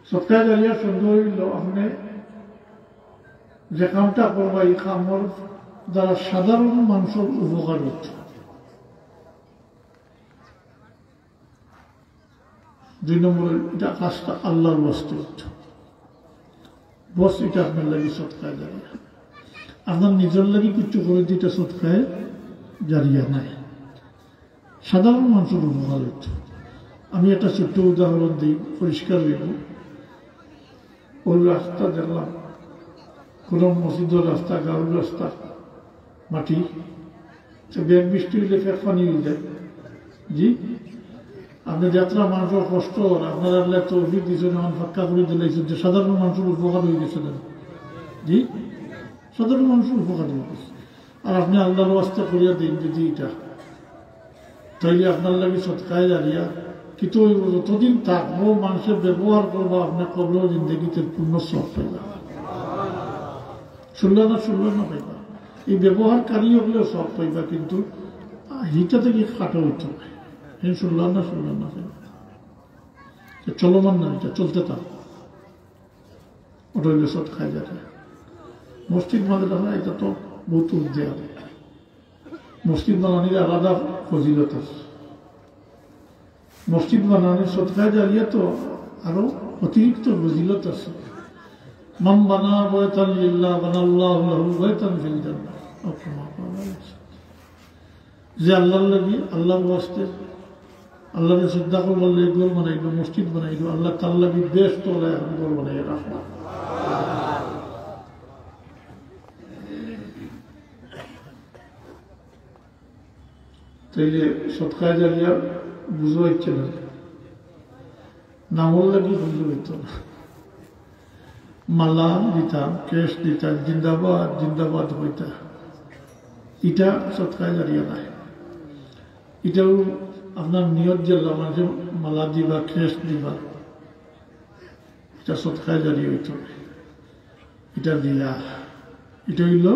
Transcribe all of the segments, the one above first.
সৎকার জারিয়া সুন্দর হইল আপনি যে কামটা করবা এই কামর দ্বারা সাধারণ মানুষের উপকার হচ্ছে। 2 নম্বর এটা কাজটা আল্লাহর ওয়াস্তে হচ্ছে, বস এটা আপনার লাগি সৎকার জারিয়া। আপনার নিজের লাগি কিছু করে দিতে সৎকার জারিয়া নাই, সাধারণ মানুষের উপকার হচ্ছে। আমি একটা ছোট্ট উদাহরণ দিই, পরিষ্কার হইব। ওই রাস্তা দেখলাম, কোন মসজিদের রাস্তা, গাঁর রাস্তা, মাটি, ব্যাগ বৃষ্টি হইলে ফেক পানি হয়ে যায়। জি, আপনি যাত্রা মানুষের কষ্ট, আপনার আল্লাহ তৌফিক দিয়েছেন, এমন ফাক্কা করে দিলাইছেন যে সাধারণ মানুষের উপকার হয়ে গেছে। জি, সাধারণ মানুষের উপকার হয়ে গেছে। আর আপনি আল্লাহর ওয়াস্তে করিয়া দিন যদি এটা, তাইলে আপনার লাগে সৎকায় জারিয়া। কিন্তু যতদিন থাকবো মানুষের ব্যবহার করবো, আপনার কবর জিন্দগিতে পূর্ণ সব পাইবা। শুনল না পাইবা। এই ব্যবহারকারী হলেও সব পাইবা, কিন্তু হিটা থেকে খাটো হইতে হবে। শুনল না পাইবা, চলমান না, এটা চলতে থাক। ওটা হইলে সৎকায় জারিয়া। মসজিদ মাদ্রাসা এটা তো বহুত উদ্যোগ। মসজিদ বানানির আলাদা ফজিলত আছে। মসজিদ বানানোর সৎকায় জারিয়া তো আরো অতিরিক্ত ফজিলত আছে। মান বানা বাইতান লিল্লাহ বানাল্লাহু লাহু বাইতান ফিল জান্নাহ। যে আল্লাহর লাগি, আল্লাহর ওয়াস্তে, আল্লাহকে শ্রদ্ধা করবার লাগি ঘর বানাইলো, মসজিদ বানাইলো, আল্লাহ তার লাগি বেশ তোলায় ঘর বানাই রাখলাম। তাইলে সৎকায় জারিয়া বুঝো ইচ্ছে না, নামল লাগি বুঝতে হইত না। মালা দিতাম, কেশ দিতাম, জিন্দাবাদ জিন্দাবাদ হইতা, এটা সৎকায় জারিয়া নাই। এটাও আপনার নিয়ত যে মাঝে মালা দিবা, কেশ দিবা, এটা সৎকায় জারিয়া হইত। এটা রিয়া, এটা হইল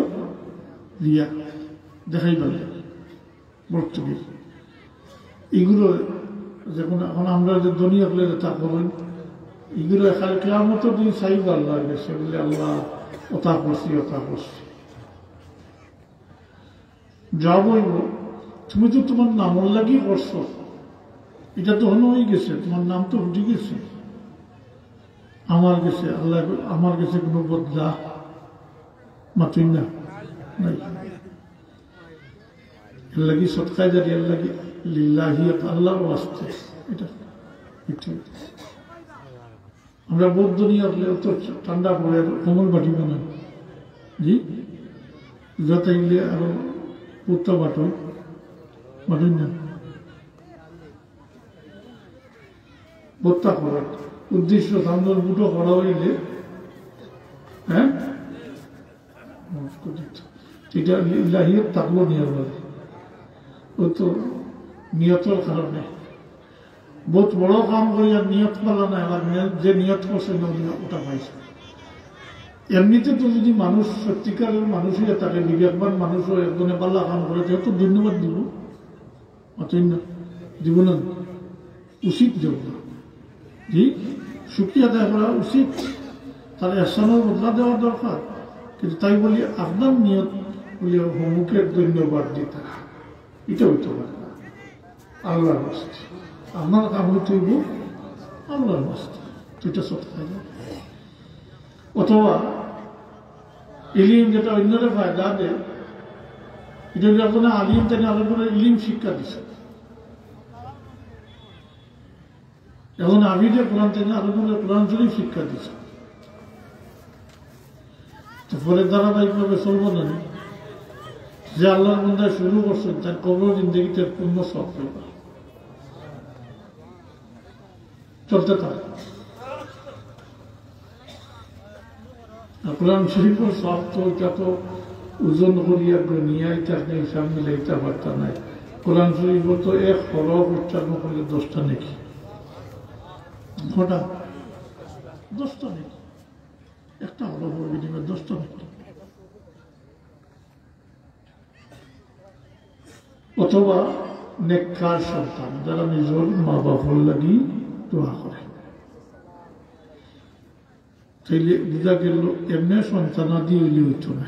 রিয়া, দেখাই পাবে বর্তমান। এগুলো যখন এখন আমরা যে দুনিয়া হলে তা করেন, এগুলো খালি কেয়ামত দিন চাইব আল্লাহ গেছে বলে, আল্লাহ ওটা করছি যা বলব, তুমি তো তোমার নামর লাগি করছো, এটা তো হলো হয়ে গেছে, তোমার নাম তো উঠে গেছে। আমার গেছে আল্লাহ, আমার গেছে কোনো বদলা মাতুই না নাই। এর লাগি সৎকায় জারিয়া লাগি লিল্লাহি আল্লাহর ওয়াস্তে। এটা আমরা বৌদ্ধ নিয়ে আসলে তো ঠান্ডা পড়ে কোমল বাটি বানাই। জি, যাতাইলে আরো পুত্তা বাটো বাটি না, ভত্তা করার উদ্দেশ্য সামনের বুটো করা হইলে, হ্যাঁ এটা লিল্লাহিয়ত থাকলো নিয়ে বলে। ও তো নিয়তের কারণে বহুত বড় কাম করিয়া নিয়ত পালা না, আবার যে নিয়ত করছে ওটা পাইছে। এমনিতে তো যদি মানুষ সত্যিকারের মানুষ হয়ে থাকে, বিবেকবান মানুষ হয়ে একজনে পাল্লা কাম করে, তো ধন্যবাদ দিব, দিব না, উচিত দেব না। জি, সুক্রিয়া আদায় করা উচিত, তার এহসানের বদলা দেওয়া দরকার। কিন্তু তাই বলি আপনার নিয়ত বলি হুমুকের ধন্যবাদ দিতে, এটা হইতে পারে না। আল্লাহর ওয়াস্তে আমার কাম হইতে হইব আল্লাহর ওয়াস্তে, এটা সৎকায় জারিয়া। অথবা ইলিম যেটা অন্যরা ফায়দা দেয়, এটা যদি আপনার আলিম থেকে আলোচনা ইলিম শিক্ষা দিচ্ছে, এখন আমি যে কোরআন থেকে আলোচনা কোরআন শরীফ শিক্ষা দিচ্ছে, তো পরে ধারাবাহিকভাবে চলব না। যে আল্লাহর বন্দায় শুরু করছেন তার কবর জিন্দগিতে পূর্ণ সব পাইবা, চলতে থাকে। কোরআন শরীফের সব তো এটা তো ওজন করিয়া নিয়ে আইতে হিসাব মিলাইতে পারতা নাই। কোরআন শরীফ তো এক হরফ উচ্চারণ করলে 10টা নাকি, কটা 10টা নাকি, একটা হরফের বিনিময়ে 10টা নাকি। অথবা নেককার সন্তান যারা নিজের মা বাবার লাগি দোয়া করে, তাইলে বুঝা গেল এমনি সন্তানাদি হইলে হইতো না,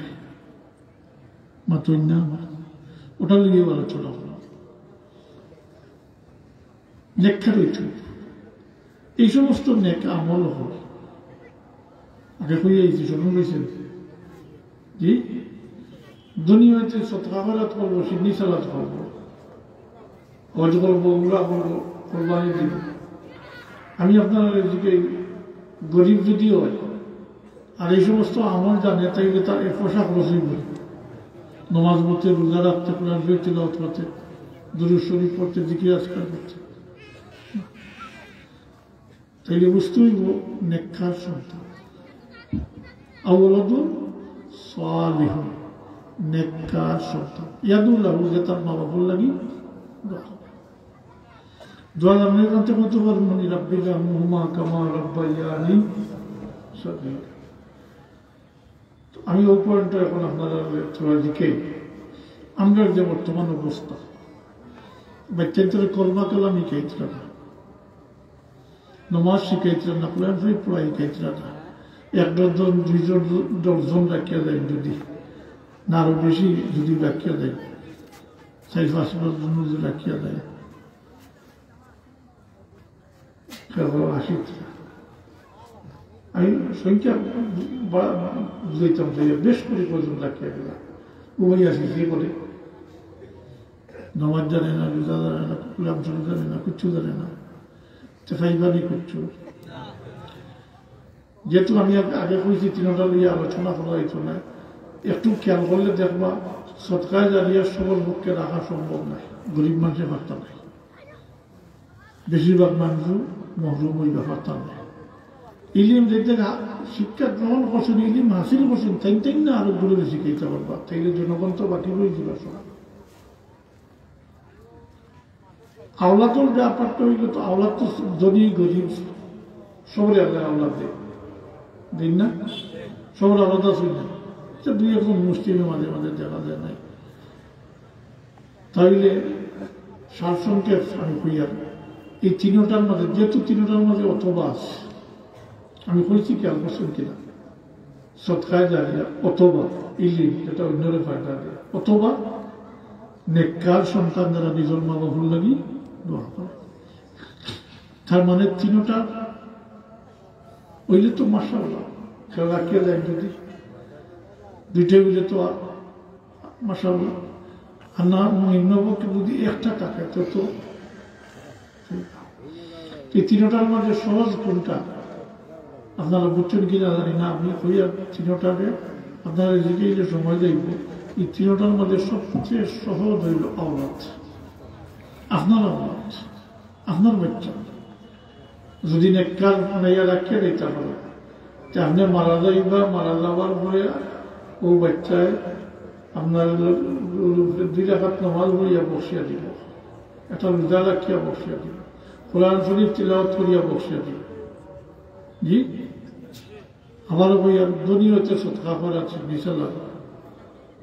মাতই না ওটা লিয়ে আলোচনা করলাম। নেককার হইতে এই সমস্ত নেক আমল হয়। আগে কই এই শুনুন রয়েছেন জি, দুনিয়াতে সদকা খয়রাত করবো, সিন্নি সালাত করবো, হজ করবো, উমরা করবো, কোরবানি দিব। আমি আপনার এদিকে গরিব যদি হয় আর এই সমস্ত আমল জানে, তাইলে তার এক পয়সা খরচই করি, নমাজ পড়তে, রোজা রাখতে, কোরআন শরীফ তিলাওয়াত করতে, দুরূদ শরীফ পড়তে, জিকির আজকার করতে। তাইলে বুঝতে হইব নেককার সন্তান। আওলাদু সালিহুন, নেককার সন্তান। ইয়াদুল্লাহু, যে তার মা বাবার লাগি দোয়া জানলে জানতে করতে পারবেন, রাব্বিকা মুহুমা কামা রাব্বায়ানি সগীরা। আমি ওই পয়েন্টটা এখন আপনারা থোড়া দিকে, আমরা যে বর্তমান অবস্থা, বাচ্চাদের কলমা কালাম শিখাইতরা না, নমাজ শিখাইতরা না, কোরআন শরীফ পড়া শিখাইতরা না। এক ডজন, দুইজন, দশজন রাখিয়া দেয় যদি, না আরো বেশি যদি রাখিয়া দেয়, 4-5 জন যদি রাখিয়া দেয়, আমি সংখ্যা বুঝাইতাম যে বেশ করে পর্যন্ত রাখিয়া গেলাম। উভয় আসি যে করে নমাজ জানে না, রোজা জানে না, কোরআন শরীফ জানে না, কিচ্ছু জানে না, ফাইবানি কিচ্ছু। যেহেতু আমি আগে কইছি তিনটা লইয়া আলোচনা করা হইতো না, একটু খেয়াল করলে দেখবা সদকায় জারিয়া সবার পক্ষে রাখা সম্ভব নাই, গরিব মানুষের পারতা নাই, বেশিরভাগ মানুষ মহরুম ওই ব্যাপারটা নাই। ইলিম যেতে শিক্ষা গ্রহণ করছেন, ইলিম হাসিল করছেন, তাই না আরো দূরে শিখাইতে পারবা, তাইলে জনগণ তো বাকি রয়ে যাবে। আওলাদর ব্যাপারটা হইল তো, আওলাদ তো ধনী গরিব সবরে আল্লাহ আওলাদ দিন না, সবার আলাদা ছিল না, দুই এখন মুসলিমে মাঝে মাঝে দেখা যায় নাই। তাইলে সারসংক্ষেপ আমি কইয়ার এই তিনটার মাঝে, যেহেতু তিনটার মাঝে অথবা আছে, আমি কইছি খেয়াল করছেন কিনা, সদকায় জারিয়া অথবা ইলিম, যেটা অন্যরে ফায়দা দেয়, অথবা নেককার সন্তান যারা নিজের মা বাবুর লাগি দোয়া করে। তার মানে তিনটা হইলে তো মাশাআল্লাহ খেয়াল রাখিয়া যায়, যদি দুইটা হইলে তো মাশাআল্লাহ, আর না নিম্নপক্ষে যদি একটা থাকে তো এই তিনটার মাঝে সহজ কোনটা আপনারা বুঝছেন কিনা জানি না, আমি হইয়া তিনটাকে আপনারা জিজ্ঞেস সময় দেখব। এই তিনটার মধ্যে সবচেয়ে সহজ হইল আওলাদ, আপনার আওলাদ, আপনার বাচ্চা যদি নেককার নাইয়া রাখিয়া দিতে পারে, আপনি মারা যাইবা, মারা যাওয়ার পরে ও বাচ্চায় আপনার 2 রাকাত নামাজ পড়িয়া বসিয়া দিব, একটা রোজা রাখিয়া বসিয়া দিব, কোরআন শরীফ তিলাওয়াত করিয়া বসিয়া দিব। জি, আমার বইয়া দুনিয়াতে সদকা করা আছে বিশাল।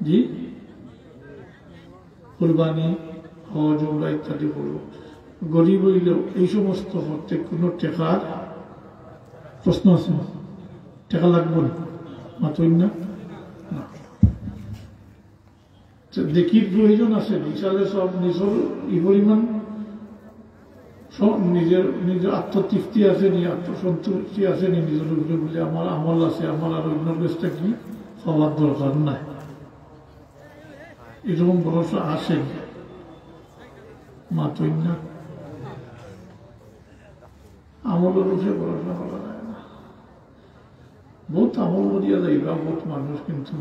জি, কুরবানি, হজ, উমরা ইত্যাদি করব। গরিব হইলেও এই সমস্ত করতে কোনো টেকার প্রশ্ন আছে? টেকা লাগবে না, মাতই না, দেখির প্রয়োজন আছে। বিশালে সব নিজের ই পরিমাণ সব নিজের নিজের আত্মতৃপ্তি আসেনি, আত্মসন্তুষ্টি আসেনি নিজের উপরে বলে আমার আমল আছে, আমার আর অন্য বেশটা কি হওয়ার দরকার নাই, এরকম ভরসা আসেনি, মাতই না। আমলের উপরে ভরসা করা যায় না। বহুত আমল করিয়া যাইবা, বহুত মানুষ কিন্তু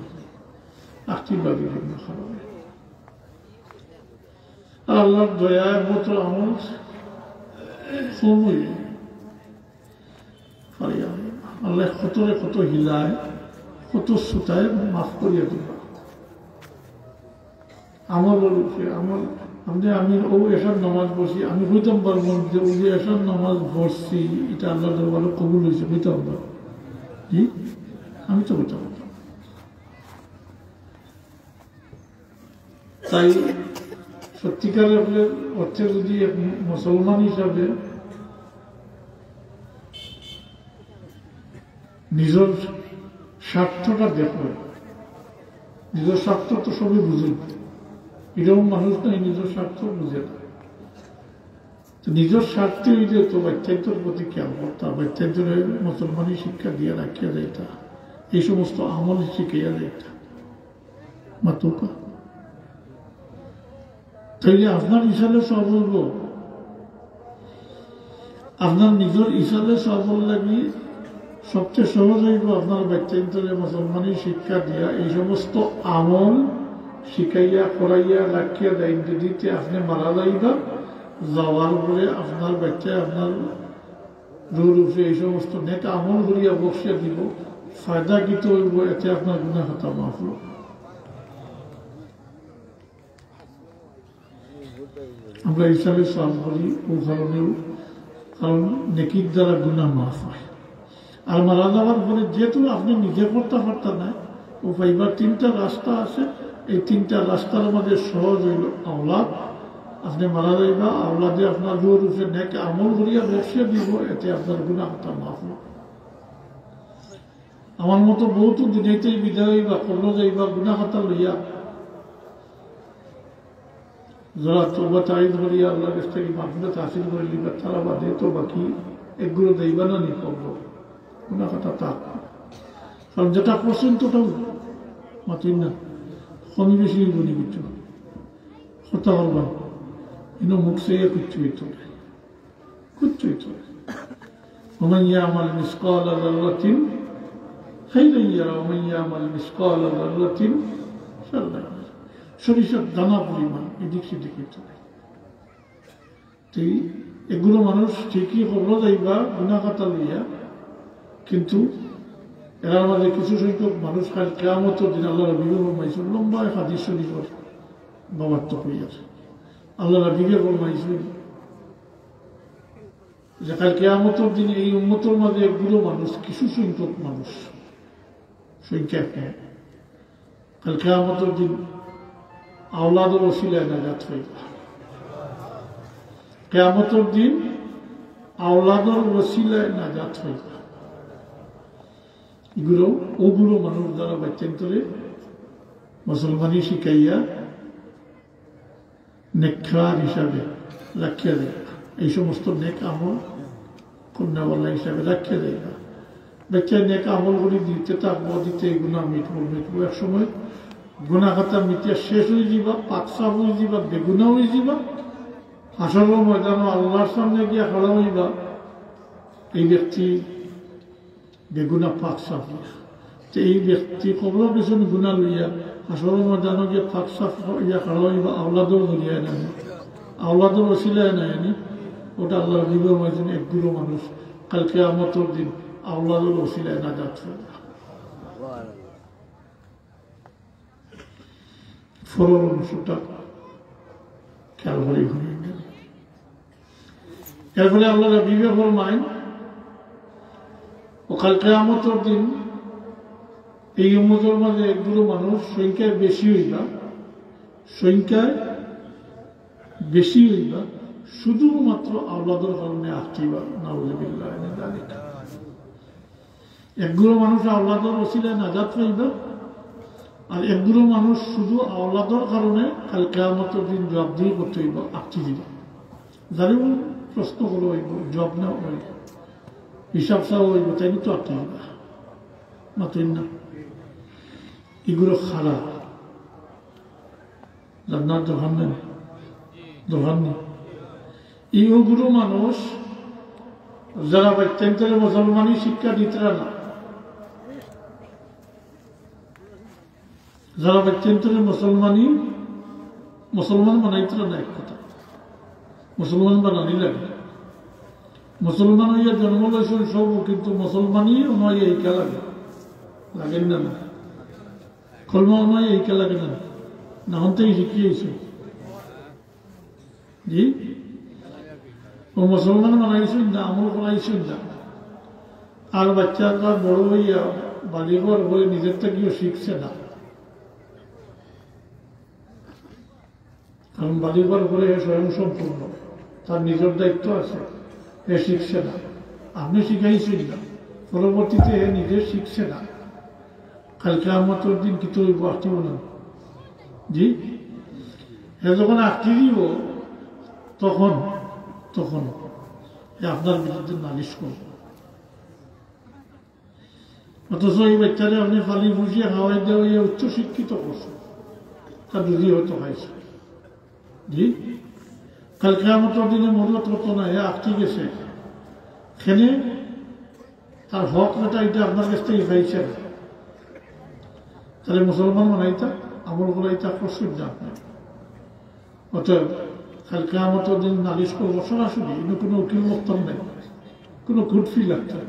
আর্থিকভাবে বিভিন্ন কারণে আল্লাহর দয়ায় মতো আমল আল্লাহ কতরে কত হিলায়, কত সুতায় মাফ করিয়া দিবা আমলের উপরে আমল। আমি ও এসব নামাজ পড়ছি, আমি হইতাম পারবো যে ওই যে এসব নামাজ পড়ছি এটা আল্লাহ দরবারে কবুল হয়েছে, হইতাম পারবো? জি, আমি তো হইতাম। তাই সত্যিকারের অর্থে যদি মুসলমান হিসাবে নিজের স্বার্থটা দেখো, নিজের স্বার্থ তো সবই বুঝেন, এরকম মানুষ নাই নিজের স্বার্থ বুঝে না। নিজের স্বার্থে ওই যে তো বাচ্চাদের প্রতি খেয়াল করতাম, বাচ্চাদের মুসলমানি শিক্ষা দিয়ে রাখিয়া যাইতা, এই সমস্ত আমল শিখাইয়া যাইতা মাতুকা। তাইলে আপনার ইশালে সব বলব, আপনার নিজের ইশালে সবল লাগি সবচেয়ে সহজ হইব আপনার বাচ্চাদের মুসলমানি শিক্ষা দিয়া এই সমস্ত আমল শিখাইয়া করাইয়া রাখিয়া দায়িত্ব দিতে আপনি মারা যাইবা, যাওয়ার পরে আপনার বাচ্চায় আপনার রুর উপরে এই সমস্ত নেক আমল করিয়া বসিয়া দিব, ফায়দা গীত হইব, এতে আপনার গুনাহ খাতা মাফ হল। আমরা হিসাবে সব করি ও কারণেও, কারণ নেকির দ্বারা গুনাহ মাফ হয়। আর মারা যাওয়ার পরে যেহেতু আপনি নিজে করতে পারতেন না, ও পাইবার তিনটা রাস্তা আছে, এই তিনটা রাস্তার মধ্যে সহজ হইল আওলাদ। আপনি মারা যাইবা, আওলাদে আপনার রুর উপরে নেক আমল করিয়া বসিয়ে দিব, এতে আপনার গুনাহ খাতা মাফ হল। আমার মতো বহুতো দুনিয়াতেই বিদায় হইবা, কবর যাইবা গুনাহ খাতা লইয়া, যারা তওবা তাইদ করিয়া আল্লাহর কাছ থেকে মাগফিরাত হাসিল করে লিবা, তারা বাদে তো বাকি এগুলো দেইবা না নি কবর গুনাহ খাতা তা। কারণ যেটা করছেন তোটাও মাতিন না, কমি বেশি বলি কিছু কথা বললাম, ইনো মুখ সে কিচ্ছুই তো কিচ্ছুই তো। ومن يعمل مثقال ذرة خيرا يره ومن يعمل مثقال ذرة شرا يره। সরিষার দানা পরিমাণ এদিক সেদিকে চলে। এগুলো মানুষ ঠিকই খবর যাইবা গুনাহ খাতা লইয়া, কিন্তু এর মাঝে কিছু সংখ্যক মানুষ কাল কিয়ামতের দিন আল্লাহ রাব্বিকে ফরমাইছেন, লম্বা হাদিস শরীফের বাবার তো হইয়াছে, আল্লাহ রাব্বিকে ফরমাইছেন যে কাল কিয়ামতের দিনে এই উম্মতের মাঝে এগুলো মানুষ, কিছু সংখ্যক মানুষ, সংখ্যা কাল কিয়ামতের দিন আওলাদের ওসিলায় নাজাত হইবা। কিয়ামতের দিন আওলাদের ওসিলায় নাজাত হইবা। এগুলো ওগুলো মানুষ যারা বাচ্চান্তরে মুসলমানি শিখাইয়া নেককার হিসাবে রাখিয়া দেয়, এই সমস্ত নেক আমল কন্যাওয়ালা হিসাবে রাখিয়া দেয়। বাচ্চায় নেক আমল করে দিতে থাকবো, দিতে গুনাহ মিটবো মিটবো, এক সময় গুনাহ খাতা মিটিয়া শেষ হয়ে যাবা, পাকসাফ হয়ে যাবা, বেগুনা হয়ে যাবা, হাসরের ময়দানে আল্লাহর সামনে গিয়া খাড়া হইবা, এই ব্যক্তি বেগুনা পাকসাফ হইয়া। এই ব্যক্তি কবর পেছনে গুনাহ লইয়া হাসরের ময়দানে গিয়ে পাকসাফ হইয়া খাড়া হইবা, আওলাদও ধরিয়ায় না, আওলাদও ওসিলায় নাই নি, ওটা আল্লাহর বিবের ময়দানে একগুলো মানুষ কাল কিয়ামতের দিন আওলাদের ওসিলায় নাজাত হইবা। ফলন অংশটা খেয়াল করে ঘুরিয়ে গেল। এর ফলে আল্লাহ বিবেক ফরমায়, ও কাল কিয়ামতের দিন এই উম্মতের মাঝে একগুলো মানুষ সংখ্যায় বেশি হইবা, সংখ্যায় বেশি হইবা শুধুমাত্র আওলাদের কারণে আসছিবা। নাউযুবিল্লাহ মিন যালিক। একগুলো মানুষ আওলাদের ওসিলায় নাজাত পাইবা, আর একগুলো মানুষ শুধু আওলাদের কারণে কাল কিয়ামতের দিন জবাবদিহি করতে হইব, আটটি দিবা। যারিও প্রশ্ন করো হইব, জবাব নেওয়া হইব, হিসাব চাওয়া হইব, তাই তো আটটি দিবা মাতেন না। এগুলো খারাপ, জান্নাত জাহান্নাম জাহান্নাম। এইগুলো মানুষ যারা বাচ্চান্তরে মুসলমানি শিক্ষা দিতরা না, যারা বাচ্চান্তরে মুসলমান বানাইতরা না, এক কথা মুসলমান বানানি লাগে। মুসলমান হইয়া জন্ম লইছেন সব, কিন্তু মুসলমানই নয় এইকা লাগে, লাগেন না না কলমা নয় এইকা লাগে না, না হতেই শিখিয়েছে জি। ও মুসলমান বানাইছেন না, আমল বানাইছেন না। আর বাচ্চারা বড় হইয়া বালিঘর হয়ে নিজের থেকেও শিখছে না, কারণ বালিঘর করে স্বয়ং সম্পূর্ণ, তার নিজের দায়িত্ব আছে, এ শিখছে না। আপনি শিখাইছেন না, পরবর্তীতে নিজে শিখছে না, কালকে কিয়ামতের দিন কি তৈব আসতেও না। জি, যখন আঁকতে দিব তখন তখন আপনার বিরুদ্ধে নালিশ করব। অথচ এই বাচ্চারে আপনি ফালি বুঝিয়ে খাওয়াই দেওয়া উচ্চ শিক্ষিত করছেন, তার যদি হয়তো খাইছে। জি, কালকে কিয়ামতের দিনে মরলত হতো না, আঁকতে গেছে খেনে তার হক এটা আপনার কাছ থেকে খাইছে, তাহলে মুসলমান বানাইতা আমল করাইতা প্রস্তুত না আপনার। অতএব কাল কিয়ামতের দিন নালিশ করবো সরাসরি, কিন্তু কোনো উকিল মোক্তার নেই, কোনো কুটফি লাগছে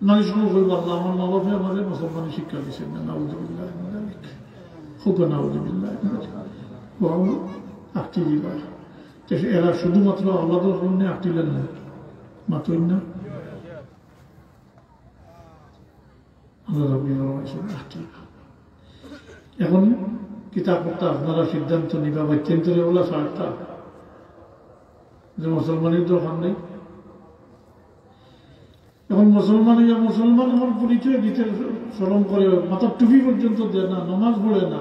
নালিশ করবো। আল্লাহ আমার মা বাপে আমাদের মুসলমানের শিক্ষা দিচ্ছেন না, নাউযুবিল্লাহ মিন যালিক, খুব নাউযুবিল্লাহ আঁকটি দিবার। এরা শুধুমাত্র আল্লাহর জন্য আঁকটিলেন না, মাত্রই না এখন কিতাব পড়তে আপনারা সিদ্ধান্ত নিবা বাচ্চেন্তরে বলা সারটা যে মুসলমানের দরকার নেই। এখন মুসলমান আমার পরিচয় দিতে স্মরণ করে, মাথার টুপি পর্যন্ত দেয় না, নমাজ পড়ে না,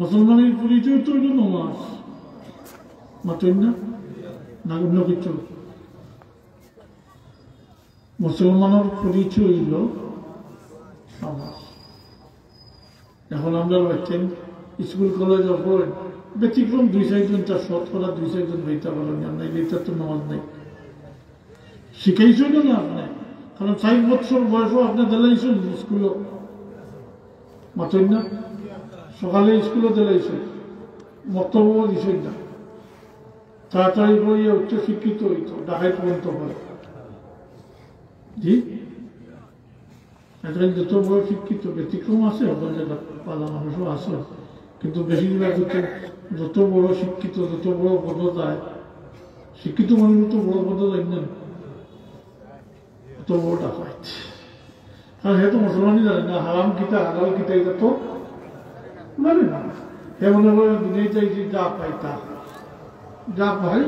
মুসলমানের পরিচয় তো হইল নমাজ, মাত্রই না অন্য কিছু। মুসলমানের পরিচয় হইল সমাজ। এখন আমরা বাচ্চেন স্কুল কলেজ পড়েন, ব্যতিক্রম 2-4 তার শতকরা 2-4 হইতে পারেন, আপনার এটা তো নামাজ নেই, শিখাইছেন না আপনি, কারণ 4 বছর বয়সও আপনি দিলাইছেন স্কুলও, মাত্রই না সকালে স্কুলও দিলাইছেন, বক্তব্যও দিছেন না, তাড়াতাড়ি করে উচ্চ শিক্ষিত হইত, ঢাকায় পর্যন্ত হয়। জি, এখন যত বড় শিক্ষিত ব্যতিক্রম আছে, পালা মানুষও আছে, কিন্তু বেশিরভাগ যত বড় শিক্ষিত, যত বড় পদ যায়, শিক্ষিত মানুষ তো বড় পদ যায় না, অত বড় টাকা, কারণ সে তো মুসলমানই জানে না হারাম কিতা হালাল কিতা, এটা তো জানে না। সে মনে করে দুনিয়া চাইছি যা পাই তা, যা পাই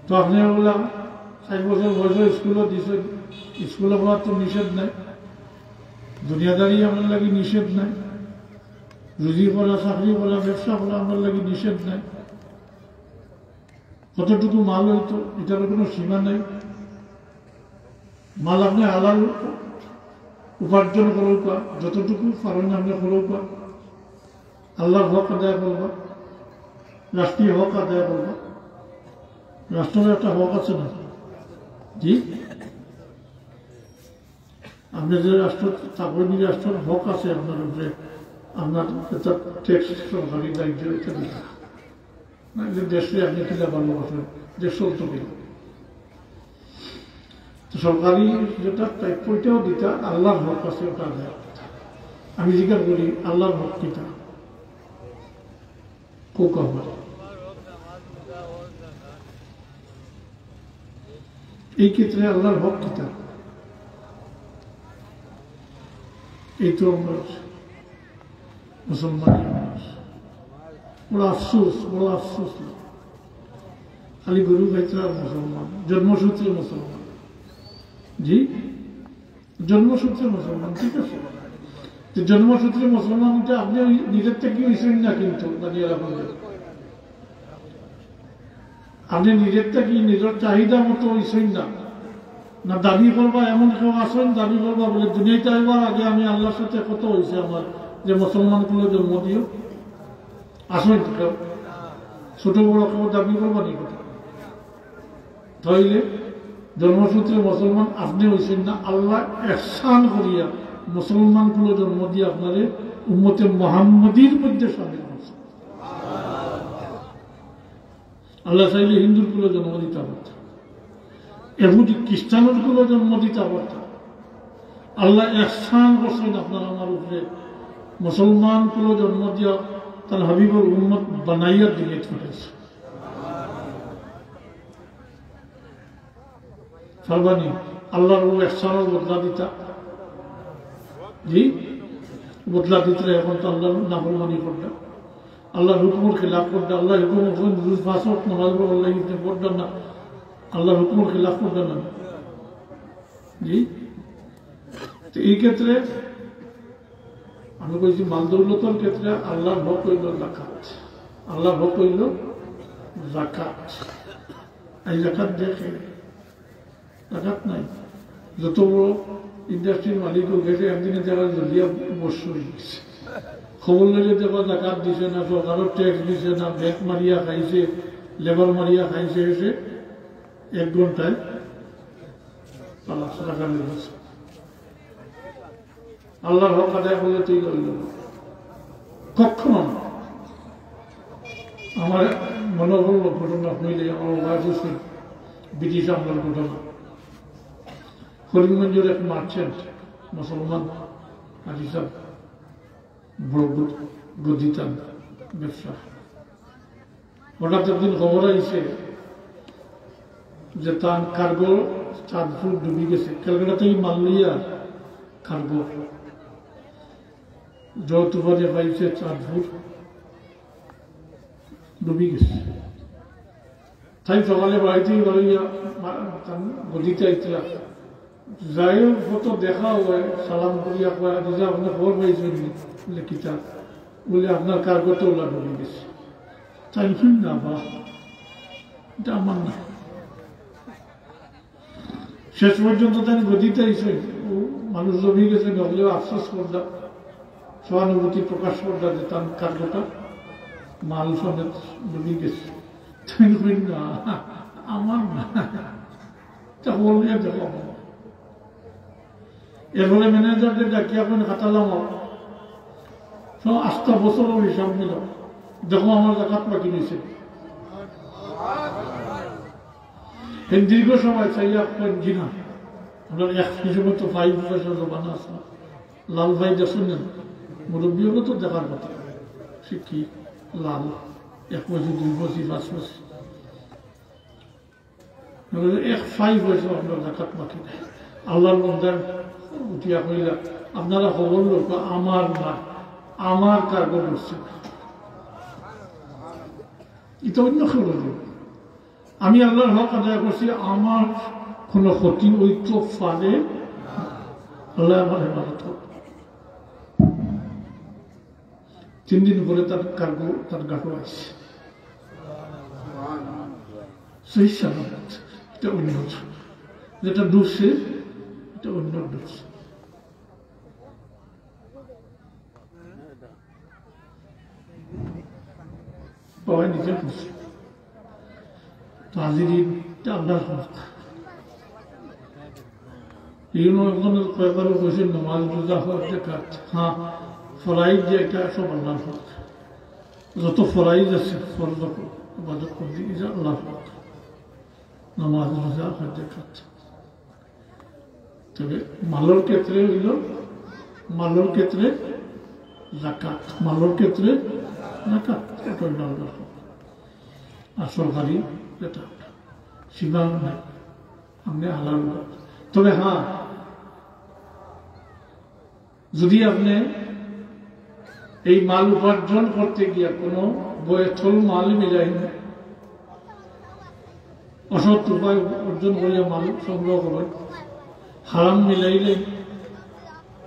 তো আপনি বললাম 4 বছর বয়সে স্কুলে দিচ্ছেন, স্কুলে পড়ার তো নিষেধ নাই, দুনিয়াদারি আপনার লাগে নিষেধ নাই, রুজি করা, চাকরি করা, ব্যবসা করা আপনার লাগে নিষেধ নাই, কতটুকু মাল হইতো এটার কোনো সীমা নাই, মাল আপনি হালাল উপার্জন করুকা, যতটুকু পারেন আপনি করুকা, আল্লাহর হক আদায় করবা, রাষ্ট্রীয় হক আদায় করবা, রাষ্ট্রের একটা হক আছে না। জি, আপনি যে রাষ্ট্র চাকরি রাষ্ট্রের হক আছে আপনার উপরে, আপনার একটা ট্যাক্স সরকারি দায়িত্ব এটা দিতে, দেশে আপনি কিনা ভালোবাসেন, দেশ চলতো কিনা, সরকারি যেটা ওইটাও দিতা, আল্লাহর হক আছে ওটা আদায়। আমি জিজ্ঞাসা করি আল্লাহর হক কিটা, খুব কম, এই ক্ষেত্রে আল্লাহর হক কিতা, এই তো আমরা মুসলমান, বড় আফসোস, বড় আফসোস, খালি গরু খাইতে আর মুসলমান, জন্মসূত্রে মুসলমান। জি, জন্মসূত্রে মুসলমান, ঠিক আছে, জন্মসূত্রে মুসলমানটা আপনি নিজের থেকে হয়েছেন না, কিন্তু দাঁড়িয়ে রাখুন আপনি নিজের থেকে নিজের চাহিদা মতো হয়েছেন না, না দাবি করবা। এমন কেউ আসেন দাবি করবা বলে দুনিয়াতে আইবার আগে আমি আল্লাহর সাথে কত হয়েছে আমার, যে মুসলমানগুলো জন্ম দিও, আসেন কেউ ছোট বড় কেউ দাবি করবা নি কথা, তাইলে জন্মসূত্রে মুসলমান আপনি হয়েছেন না, আল্লাহ ইহসান করিয়া মুসলমানগুলো জন্ম দিয়ে আপনারে উম্মতে মুহাম্মাদীর মধ্যে শামিল করছে। আল্লাহ চাইলে হিন্দুগুলো জন্ম দিতে পারত, এহুদি খ্রিস্টানগুলো জন্ম দিতে পারত, আল্লাহ ইহসান করছেন আপনার আমার উপরে, মুসলমানগুলো জন্ম দিয়া তার হাবিবুর উম্মত বানাইয়া দিয়ে ছুটেছে। সর্বানি আল্লাহর ইহসানের বদলা দিতা, জি বদলা দিতে এখন তো আল্লাহর নাফরমানি করতাম, আল্লাহর হুকুমের খিলাফ করতে, আল্লাহর হুকুমের ফাঁসক মনাজব আল্লাহ করতেন না, আল্লাহর হুকুমের খিলাফ করতেন না। জি, তো এই ক্ষেত্রে আমি বলছি মাল দৌলতের ক্ষেত্রে আল্লাহর হক হইল যাকাত, আল্লাহর হক হইল যাকাত। এই যাকাত দেখে যাকাত নাই। যত বড় ইন্ডাস্ট্রির মালিকও গেছে একদিনে দেখা জলিয়া বর্ষ হয়ে গেছে, খবর লইলে দেখো জাকাত দিছে না, সরকারের ট্যাক্স দিছে না, ব্যাংক মারিয়া খাইছে, লেবার মারিয়া খাইছে, এসে 1 ঘন্টায় টাকা নিয়েছে। আল্লাহর হক আদায় করলে তুই লইল কখনো না। আমার মনে হল ঘটনা হইলে আমার ওয়াইফ হচ্ছে ব্রিটিশ আমলার ঘটনা। করিমগঞ্জের এক মার্চেন্ট মুসলমান হাজি সাহেব, বড় গদিতান ব্যবসা, হঠাৎ একদিন খবর আইছে যে তার কার্গো 4 ফুট ডুবি গেছে। ক্যালকাটা থেকে মাল লইয়া কার্গো জল তুফানে পাইছে 4 ফুট ডুবি গেছে। তাই সকালে বাড়িতেই বাড়িয়া গদিতে আইতলা, যাই ফটো দেখা হয় সালাম করিয়া কয়া দিদি আপনার খবর পাইছেন বলে কিতাব, বলে আপনার কার্গোতে ওলা ডুবে গেছে। তাই না বা এটা আমার না। শেষ পর্যন্ত তাই গদিতে আইছে, মানুষ জমি গেছে, নগলেও আফসোস করলা, সহানুভূতি প্রকাশ করলা যে তার কার্গোটা মাল সমেত ডুবে গেছে। তাই না আমার না, তা বললে দেখো। এরপরে ম্যানেজারদের ডাকিয়ে আপনি খাতালাম, 8 বছরের হিসাব নিল, দেখো আমার জাকাত বাকি নিয়েছে। দীর্ঘ সময় চাইয়া জিনা আমরা 1 হিসেবে তো 5 পয়সা জমানো আছে, লাল ভাই শুনলেন মুরব্বীও তো দেখার কথা, সে কি লাল 1 বছর 2 বছর 5 বছর 5 বছর আপনার জাকাত বাকি নেই। আল্লাহর মন্দার উঠিয়া কইলা আপনারা খবর লোক আমার না, আমার কার্গো করছে, এটা অন্য খবর। আমি আল্লাহর হক আদায় করছি, আমার কোনো ক্ষতি ঐক্য ফালে আল্লাহ আমার হেফাজত হোক। 3 দিন পরে তার কার্গো তার গাটো আসছে, সেই সালামত। এটা অন্য, যেটা ডুবছে এটা অন্য ডুবছে। বাবাই নিজে বুঝছে তো হাজিরিটা আপনার হক। এই একজনের কয়েকবারও কইছে নমাজ রোজা হক দেখাত, হ্যাঁ ফরাইজ যে এটা সব আল্লাহর হক, যত ফরাইজ আছে ফরজ ইবাদত করতে এটা আল্লাহর হক, নমাজ রোজা হক দেখাত। তবে মালের ক্ষেত্রে হইল, মালের ক্ষেত্রে যাকাত, মালের ক্ষেত্রে যাকাত এটা হইল আল্লাহর হক। আর সরকারি এটা সীমা নাই, আপনি হালাল। তবে হ্যাঁ, যদি আপনি এই মাল উপার্জন করতে গিয়ে কোনো বয়থল মাল মিলাই না, অসৎ উপায় অর্জন করিয়া মাল সংগ্রহ করেন, হারাম মিলাইলে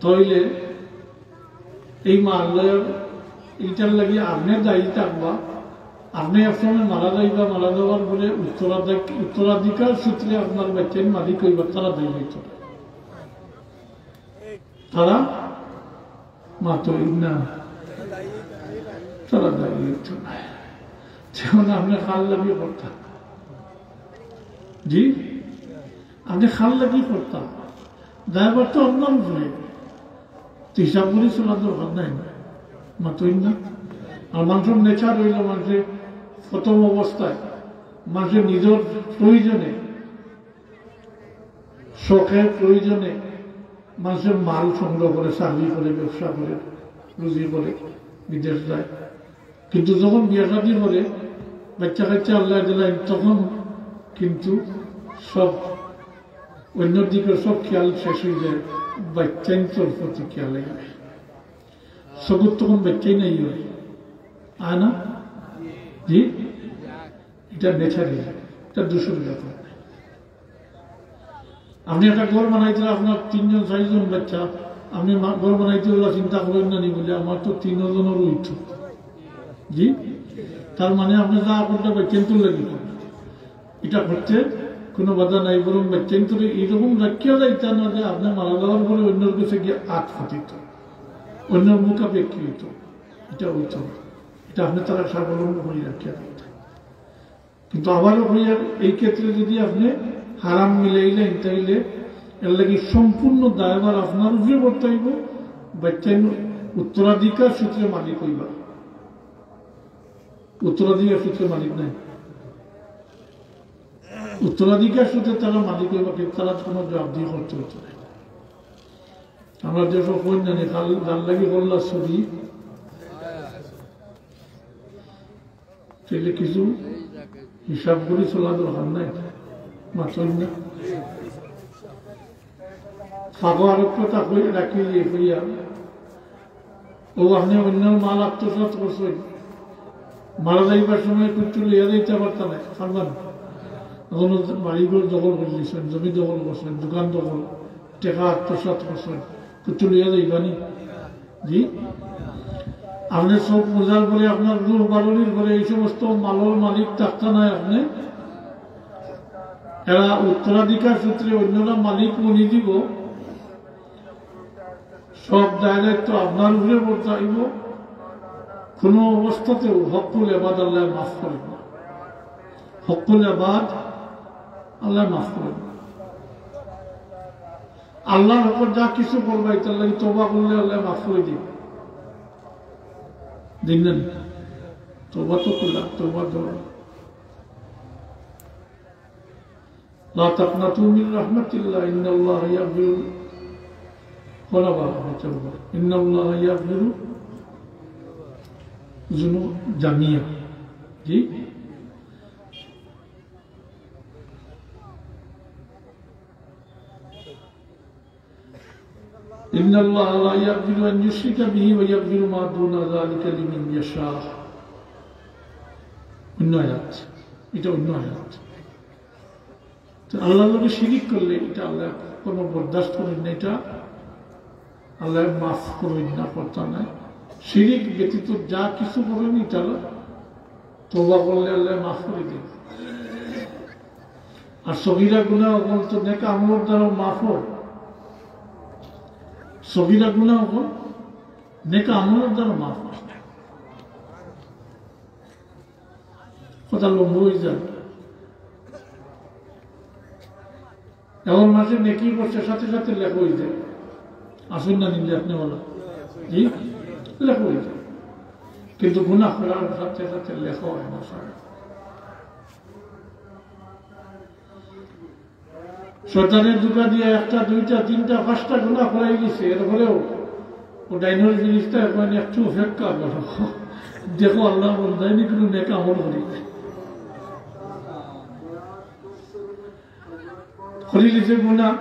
তৈলে এই মাল এইটার লাগিয়ে আপনি দায়ী থাকবা। আপনি একসময় মারা যাইবা, মারা যাওয়ার বলে উত্তরাধিকার সূত্রে আপনার বাচ্চার মালিক হইবা, তারা দায়ী হইত, তারা মাত্র না, তারা দায়ী হইত না। যেমন আপনি খাল লাগিয়ে করতাম, জি আপনি খাল লাগিয়ে করতাম, ড্রাইভার তো অন্যান্য শুনে হিসাব করে চলা দরকার নাই, মাত্র না। আর মানুষের নেচার হইল, মানুষের প্রথম অবস্থায় মানুষের নিজের প্রয়োজনে, শখের প্রয়োজনে মানুষের মাল সংগ্রহ করে, চাকরি করে, ব্যবসা করে, রুজি করে, বিদেশ যায়। কিন্তু যখন বিয়ে শাদী করে, বাচ্চা কাচ্চা আল্লাহ দিলেন, তখন কিন্তু সব অন্যদিকে সব খেয়াল শেষ হয়ে যায়, বাচ্চাইন্তর প্রতি খেয়াল হয়, সবুর তখন বাচ্চাই নাই হয়। আয় না জি এটা নেচারি এটা দূষণ ব্যাপার আপনি একটা ঘর বানাইতে আপনার 3 জন 4 জন বাচ্চা আপনি ঘর বানাইতে হলে চিন্তা করেন না নি বলে আমার তো 3 জনেরও ইচ্ছা জি তার মানে আপনি যা করতে বাচ্চেন তুল লাগি এটা করতে কোনো বাধা নাই বরং বাচ্চেন তুলে এইরকম রাখিয়া যাইতে না যে আপনি মারা যাওয়ার পরে অন্যের কাছে গিয়ে আট ফাটিত অন্যের মুখাপেক্ষি হইত এটা হইত এটা আপনি তারা স্বাবলম্বী করে রাখিয়া দিতে কিন্তু আবারও হইয়া এই ক্ষেত্রে যদি আপনি হারাম মিলাইলেন তাইলে এর লাগি সম্পূর্ণ দায়ভার আপনার উপরে বর্তাইব বাচ্চা উত্তরাধিকার সূত্রে মালিক হইবা উত্তরাধিকার সূত্রে মালিক নাই উত্তরাধিকার সূত্রে তারা মালিক হইবা কিন্তু তারা কোনো জবাবদিহি করতে হতো না আমরা যেসব কই জানি যার লাগি বললা ছবি তাইলে কিছু হিসাব করে চলা দরকার নাই মাত্র না ফাঁকা আরোগ্যতা হয়ে রাখি হইয়া ও আপনি অন্য মাল আত্মসাৎ করছেন মারা যাইবার সময় একটু লিয়া দিতে পারতাম না পারবেন এখন বাড়িঘর দখল করে দিয়েছেন জমি দখল করছেন দোকান দখল টেকা আত্মসাৎ করছেন একটু লিয়া যাইবানি জি আপনি সব পূজার পরে আপনার রূপ বাড়ির পরে এই সমস্ত মালের মালিক থাকতে নাই আপনি এরা উত্তরাধিকার সূত্রে অন্যরা মালিক মনি দিব সব দায়িত্ব আপনার উপরে বর্তাইব কোন অবস্থাতেও হকুল এবাদ আল্লাহ মাফ করেন না হকুল এবাদ আল্লাহ মাফ করেন না আল্লাহর উপর যা কিছু করবে তার লাগে তওবা করলে আল্লাহ মাফ করে দিবে দেখলেন তওবা তো করলাম তওবা দেওয়া লা তাকনাতু মিন রাহমাতিল্লাহ ইন্নাল্লাহা ইয়াগফিরু ইন্নাল্লাহা ইয়াগফিরু যুনুব জামিয়া জি ইন্নাল্লাহা লা ইয়াগফিরু আন ইউশরিকা বিহি ওয়া ইয়াগফিরু মা দুনা যালিকা লিমান ইয়াশা অন্য আয়াত এটা অন্য আয়াত আল্লাহর লগে শিরিক করলে এটা আল্লাহ কোনো বরদাস্ত করেন না এটা আল্লাহ মাফ করেন না করতে না শিরিক ব্যতীত যা কিছু করেন এটা তওবা করলে আল্লাহ মাফ করে দেন আর সগীরা গুনাহ বলতো নেক আমলের দ্বারা মাফ হয় সগীরা গুনাহ নেক আমলের দ্বারা মাফ হয় কথা লম্বা হয়ে যায় এমন মাসে নেকি করছে সাথে সাথে লেখা হয়ে যায় আসুন না নিলে আপনি বলা জি লেখা হয়ে যায় কিন্তু গুনাহ করার সাথে সাথে লেখা হয় না শয়তানের দুটা দিয়ে একটা দুইটা তিনটা পাঁচটা গুনাহ করাই গেছে এরপরেও ও ডাইনোর জিনিসটা এখন একটু অপেক্ষা করো দেখো আল্লাহ বলদায়নি কোনো নেক আমল করি করি দিছে গুনাহ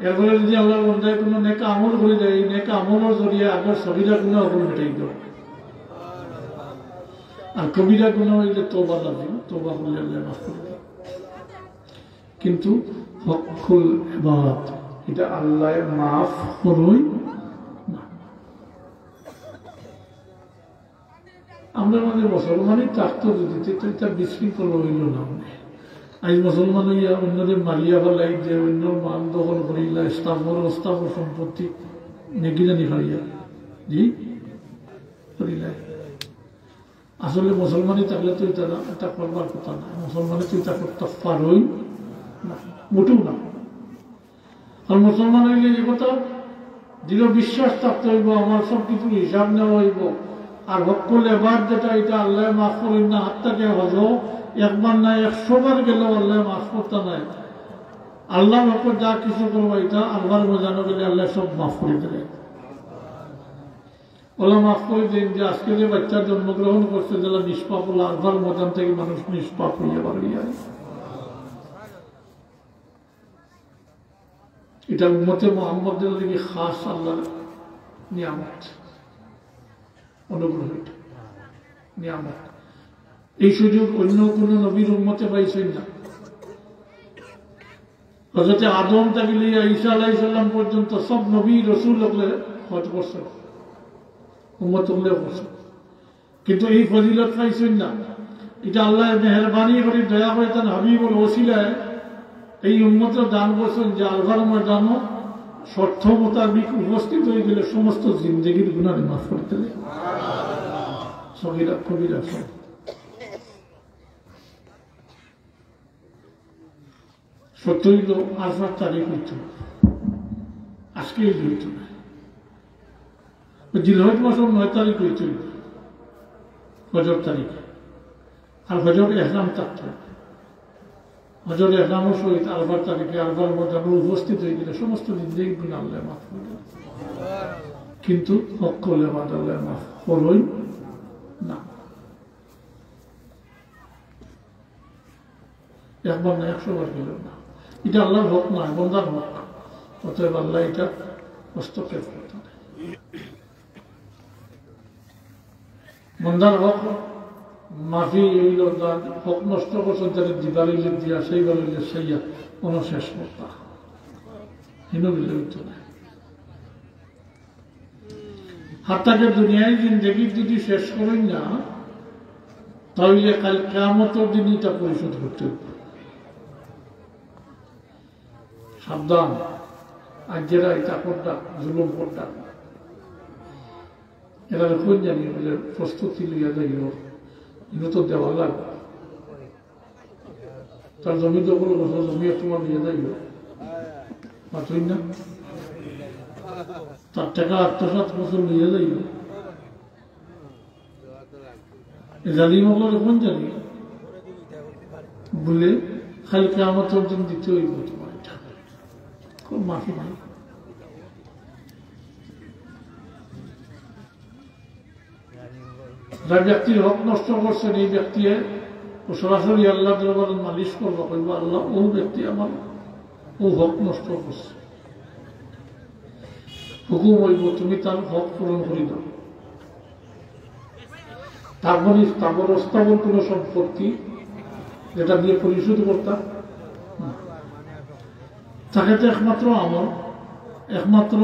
এরপরে যদি আল্লাহ বলদায় কোনো নেক আমল করে দেয় এই নেক আমলের জড়িয়ে আগের সবিরা গুনাহ করে মেটাই দাও আর কবিরা গুনাহ হইলে তওবা লাগে তওবা করলে আল্লাহ মাফ করে দেয় কিন্তু হকুল ইবাদ এটা আল্লাহ মাফ করই না আমরা আমাদের মুসলমানই থাকতো যদি তো এটা বিশৃঙ্খল হইল না আজ মুসলমান হইয়া অন্যদের মারিয়া ফেলাই যে অন্য মান দখল করিলা স্থাবর সম্পত্তি নেকি জানি হারিয়া জি করিলাই আসলে মুসলমানই থাকলে তো এটা করবার কথা না মুসলমানই তো এটা করতে পারই না মোটেও না আর মুসলমান হইলে যে কথা দৃঢ় বিশ্বাস থাকতে হইব আমার সব কিছুর হিসাব নেওয়া হইব আর হকুল এবার যেটা এটা আল্লাহ মাফ করেন না হাতটাকে হজ একবার নাই 100 বার গেলেও আল্লাহ মাফ করতে নাই আল্লাহর উপর যা কিছু করবো এটা আল্লাহর বোঝানো গেলে আল্লাহ সব মাফ করে দেবে ওলা মাফ করে দিন যে আজকে যে বাচ্চা জন্মগ্রহণ করছে যারা নিষ্পাপ হলো আল্লাহর মজান থেকে মানুষ নিষ্পাপ হইয়া পারিয়া এটা উম্মতে মুহাম্মদের লাগি খাস আল্লাহর নিয়ামত অনুগ্রহ নিয়ামত। এই সুযোগ অন্য কোন নবীর উম্মতে পাইছেন না। হযরত আদম থেকে লিয়া ঈসা আলাইহিস সালাম পর্যন্ত সব নবী রাসূল হলে হজ করছেন, উম্মত হলে করছেন, কিন্তু এই ফজিলত পাইছেন না। এটা আল্লাহ মেহরবানি করে দয়া করে তার হাবিবুল ওসিলায় এই উম্মতের দান করছেন যে আলফার ময়দানও শর্ত মোতাবিক উপস্থিত হয়ে গেলে সমস্ত জিন্দগির গুনাহ মাফ করতে দেয়, সগীরা কবিরা সব। সত্যই তো আলফার তারিখ হইত, আজকে হইত না, জিলহজ মাসের 9 তারিখ হইত, হজর তারিখ। আর হজর এহরাম থাকতো, হজর এহরামও সহিত আলফার তারিখে আলফার মধ্যে উপস্থিত হয়ে গেলে সমস্ত জিন্দগি গুনাহ আল্লাহ মাফ করে দেয়। কিন্তু হক করলে আল্লাহ মাফ করই না, একবার না 100 বার গেল না। এটা আল্লাহর হক না, বন্দার হক, অতএব আল্লাহ এটা হস্তক্ষেপ করতে নেই। বন্দার হক মাফি হইল, হক নষ্ট করছেন তাদের দিবালিলে দিয়া সেই বালিলে সেইয়া কোন শেষ করতা হিনু বিলে হইত না। হাত্তাকে দুনিয়ায় জিন্দেগি যদি শেষ করেন না, তাহলে কাল কিয়ামতের দিন এটা পরিশোধ করতে হবে। সাবধান, আজ যারা এটা করটা জুলুম করটা এরা কোন জানি বলে প্রস্তুতি লইয়া যাইল, কিন্তু তো দেওয়া লাগবে। তার জমি দখল করছো, জমি তোমার নিয়ে যাইল মাত্রই না, তার টাকা আত্মসাৎ করছো নিয়ে যাইল। জালিমগুলো কোন জানি বলে খালি কিয়ামতের দিন দিতে হইব তোমার, এটা কোন মাফি নাই। যার ব্যক্তির হক নষ্ট করছেন এই ব্যক্তি সরাসরি আল্লাহ দরবারে নালিশ করবো, কইব আল্লাহ ও ব্যক্তি আমার ও হক নষ্ট করছে, হুকুম হইব তুমি তার হক পূরণ করি দাও। তারপরে স্থাবর অস্থাবর কোন সম্পত্তি যেটা দিয়ে পরিশোধ করতাম তাকে তো একমাত্র আমল, একমাত্র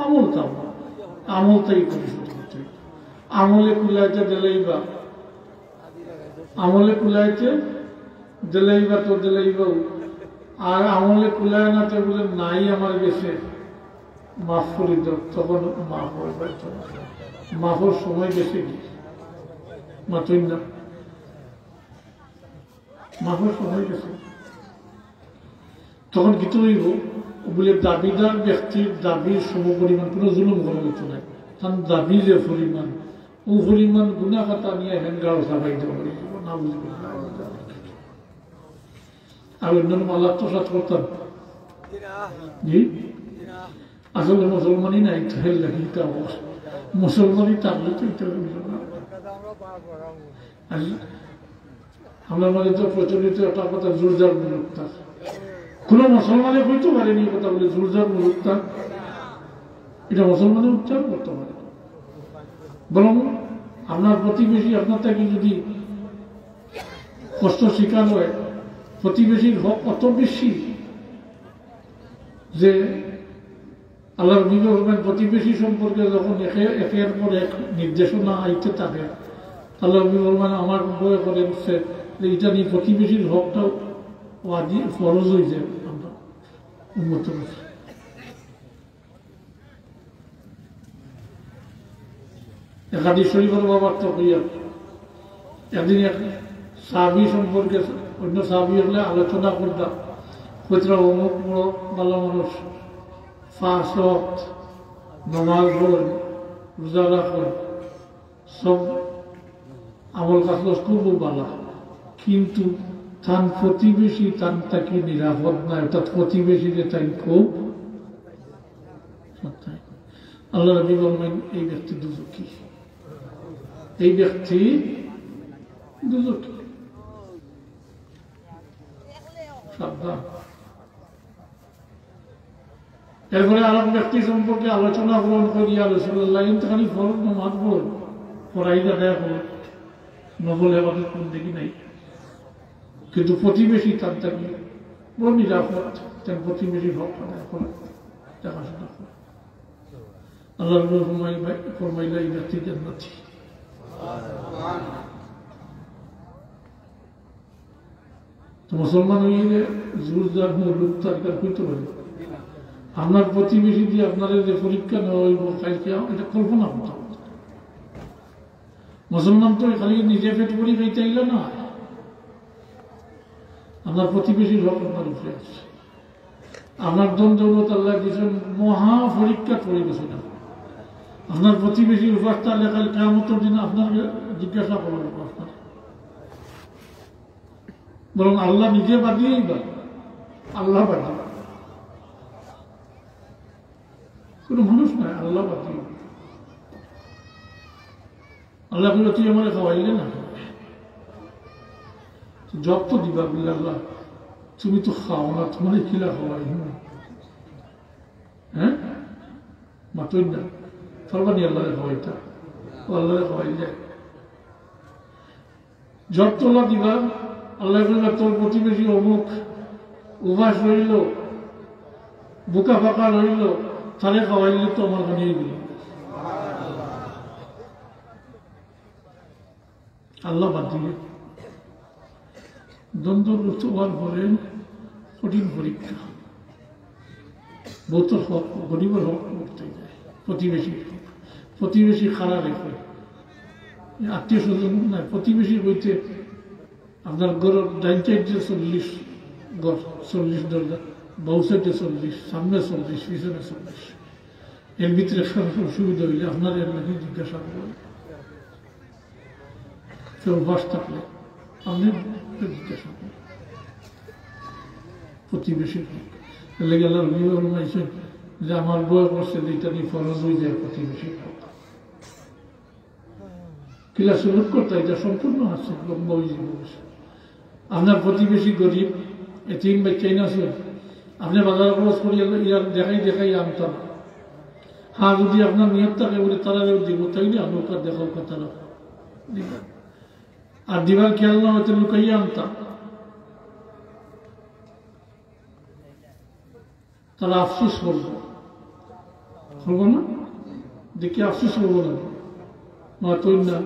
আমল, আমলটাই পরিশোধ করতে। আমলে কুলাইতে দিলেইবা, আমলে কুলাইতে দিলেইবা তো দিলেইবা, আর আমলে কুলায় না তো বলে নাই আমার গেছে মাফ করি দাও, তখন মাফ হইবে। মাফের সময় গেছে কি মাতই না, মাফের সময় গেছে, তখন কিছু হইব বলে দাবিদার ব্যক্তির দাবির সমপরিমাণ কোনো জুলুম করা হইত না, তার দাবি যে পরিমাণ ও পরিমাণ গুণা খাতা নিয়ে হ্যান্ডগাড় সাবাই দেওয়া হয়ে যাব না, বুঝবেন না। আর অন্যান্য মাল আত্মসাৎ করতাম, জি আসলে মুসলমানই নাই, হেল লাগি মুসলমানই থাকলে তো এটা না। আমরা মাঝে তো প্রচলিত একটা কথা জোরজার মুলুকতা, কোন মুসলমানে হইতে পারেনি কথা বলে জোরজার মুলুকতা, এটা মুসলমানের উচ্চারণ করতে পারে। বরং আপনার প্রতিবেশী আপনার থেকে যদি কষ্ট শিকার হয়, প্রতিবেশীর হক অত বেশি যে আল্লাহর নবী বলেন প্রতিবেশী সম্পর্কে যখন একের পর এক নির্দেশনা আইতে থাকে, আল্লাহ নবী বলেন আমার বয়ে করে উঠছে যে এটা নিয়ে প্রতিবেশীর হকটাও ফরজ হয়ে যায়, আমরা উন্নত করছি। হাদিস শরীফের বাবার তো হইয়া একদিন এক সাহাবী সম্পর্কে অন্য সাহাবী হলে আলোচনা করতাম, কইতরা অমুক বড় ভালো মানুষ, 5 ওয়াক্ত নামাজ পড়েন, রোজা রাখেন, সব আমল কাজ খুব ভালো, কিন্তু তার প্রতিবেশী তার তাকে নিরাপদ না, অর্থাৎ প্রতিবেশীকে তাই খুব। আল্লাহ নবী বলবেন এই ব্যক্তি দুজকি, এই ব্যক্তি দুজকি, সাবধান। এরপরে আরেক ব্যক্তি সম্পর্কে আলোচনা গ্রহণ করিয়া রাসূলুল্লাহ ইন্তেখানি ফরজ নামাজ পড়েন, পড়াই দেখা নবলে আমাদের কোন দেখি নাই, কিন্তু প্রতিবেশী তার দাবি বড় নিরাপদ, তার প্রতিবেশীর হক আদায় করা, দেখাশোনা করা। আল্লাহ ফরমাইলা ইনাতি জান্নাতি। তো মুসলমান হইলে জোরদার লোক তার হইতে পারে। আপনার প্রতিবেশী দিয়ে আপনার যে পরীক্ষা নেওয়া হইব কালকে, এটা কল্পনা করতে হবে। মুসলমান তো খালি নিজে পেট করি খাইতে আইল না, আপনার প্রতিবেশীর হক আপনার উপরে আছে। আপনার দন দৌলত আল্লাহ দিয়েছেন, মহা পরীক্ষা পড়ে গেছে না। আপনার প্রতিবেশীর উপাসটা লেখাল কেমতের দিন আপনাকে জিজ্ঞাসা করবেন আপনার, বরং আল্লাহ নিজে বাদিয়েই বা আল্লাহ বাদিয়ে, কোন মানুষ নয়, আল্লাহ বাদিয়ে। আল্লাহ বলে তুই আমার খাওয়াইলে না, জব তো দিবা বললে আল্লাহ তুমি তো খাও না, তোমার কিলা খাওয়াই না, হ্যাঁ মাতই না ফরবানি আল্লাহ খাওয়াইতা, ও আল্লাহ খাওয়াই যায়। জব তোলা দিবা, আল্লাহ বলবে তোর প্রতিবেশী অমুক উপাস রইল, বুকা ফাঁকা রইল, তাহলে খাওয়াইলে তো আমার বানিয়ে দিল। আল্লাহ বাদ দিলে দ্বন্দ্ব লুপ্ত হওয়ার পরে কঠিন পরীক্ষা, বহুত হক গরিবের হক করতে যায়, প্রতিবেশী খারাপ রেখে, আত্মীয় স্বজন নাই, প্রতিবেশী বইতে আপনার গড় ডাইন সাইডে 40 গড়, 40 দরজা, বাউ সাইডে 40, সামনে 40, পিছনে 40, এর ভিতরে সুবিধা হইলে আপনার এর নাকি জিজ্ঞাসা করবেন, কেউ বাস থাকলে আপনি জিজ্ঞাসা করেন প্রতিবেশী লেগে মাইছেন যে আমার বই করছে যেটা নিয়ে ফরজ হয়ে যায় প্রতিবেশী কিলা সুলুক করতে, এটা সম্পূর্ণ আছে লম্বা হয়ে যাবে। আপনার প্রতিবেশী গরিব, এতিম বাচ্চাই না ছিল, আপনি বাজার খরচ করি ইয়ার দেখাই আনতাম, হ্যাঁ যদি আপনার নিয়ত থাকে বলে তারা দিব, তাইলে আপনার দেখার কথা দিবেন, আর দিবার খেয়াল না হয়তো লুকাইয়া আনতাম, তারা আফসোস করবো না, দেখি আফসোস করবো না, নয়তই না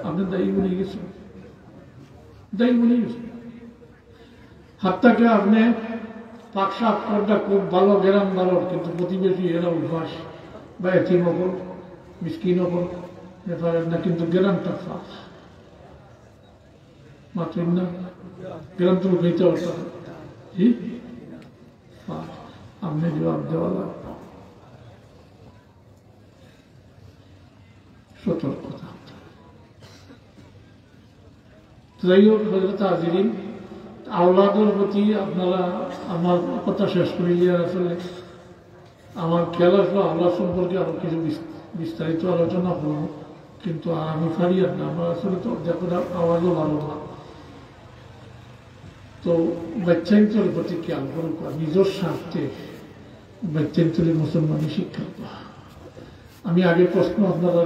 আপনি দায়ী বলে গেছেন, হাতটাকে আপনি পাকশাক করটা খুব ভালো গেরাম ভালো, কিন্তু প্রতিবেশী এরা উদ্ভাস বা এতিম হল মিসকিন হল ব্যাপারের না, কিন্তু গেরামটা ফাঁক মাত্র না, গেরাম তো উঠাইতে পারতাম, আপনি জবাব দেওয়া লাগবে, সতর্কতা। যাই হোক হযরত হাজিরিন, আওলাদের প্রতি আপনারা, আমার কথা শেষ করিয়া আসলে আমার খেয়াল আসলো আল্লাহ সম্পর্কে আরো কিছু বিস্তারিত আলোচনা করবো, কিন্তু আমি পারি না, আমার আসলে তো দেখো আওয়াজও ভালো না। তো বাচ্চান্তরের প্রতি খেয়াল করুক, নিজের স্বার্থে বাচ্চান্তরে মুসলমানি শিক্ষা। আমি আগে প্রশ্ন আপনারা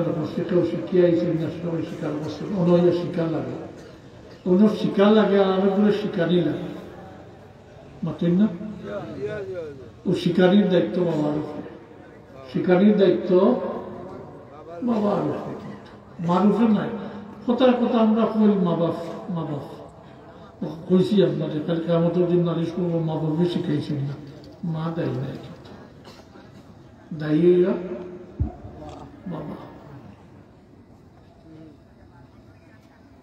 কেউ শিখিয়ে আইছেন না, সবাই শিকার করছেন, অনয় শিকার লাগে, কোনো শিকার লাগে আর আরেকগুলো শিকারই লাগে, মাতই না, ও শিকারির দায়িত্ব বাবার উপরে, শিকারির দায়িত্ব বাবার উপরে, মার উপরে নাই। কোথায় কোথায় আমরা কই মা বাপ কইছি আপনাদের, কালকে আমাদের দিন নালিশ করবো, মা বাপে শিখাইছেন না, মা দায়ী নাই, কিন্তু দায়ী বাবা।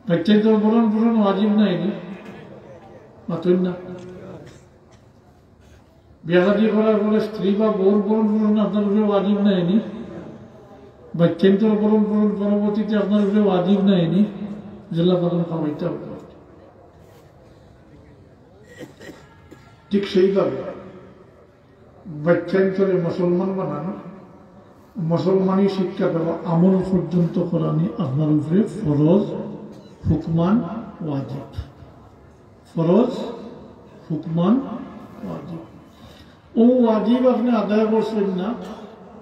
বাচ্চাই তো বরণ পোষণ ওয়াজিব নাই, মাতই না, বিয়াদি করার পরে স্ত্রী বা বউর বরণ পোষণ আপনার উপরে ওয়াজিব নাইনি, বাচ্চাই তো বরণ পোষণ পরবর্তীতে আপনার উপরে ওয়াজিব নাইনি, জেলা পালন খাওয়াইতে হবে। ঠিক সেইভাবে বাচ্চান্তরে মুসলমান বানানো, মুসলমানি শিক্ষা দেওয়া, আমল পর্যন্ত করানি আপনার উপরে ফরজ, হুকমান, ওয়াজিব, ফরজ, হুকমান, ওয়াজিব। ও ওয়াজিব আপনি আদায় করছেন না,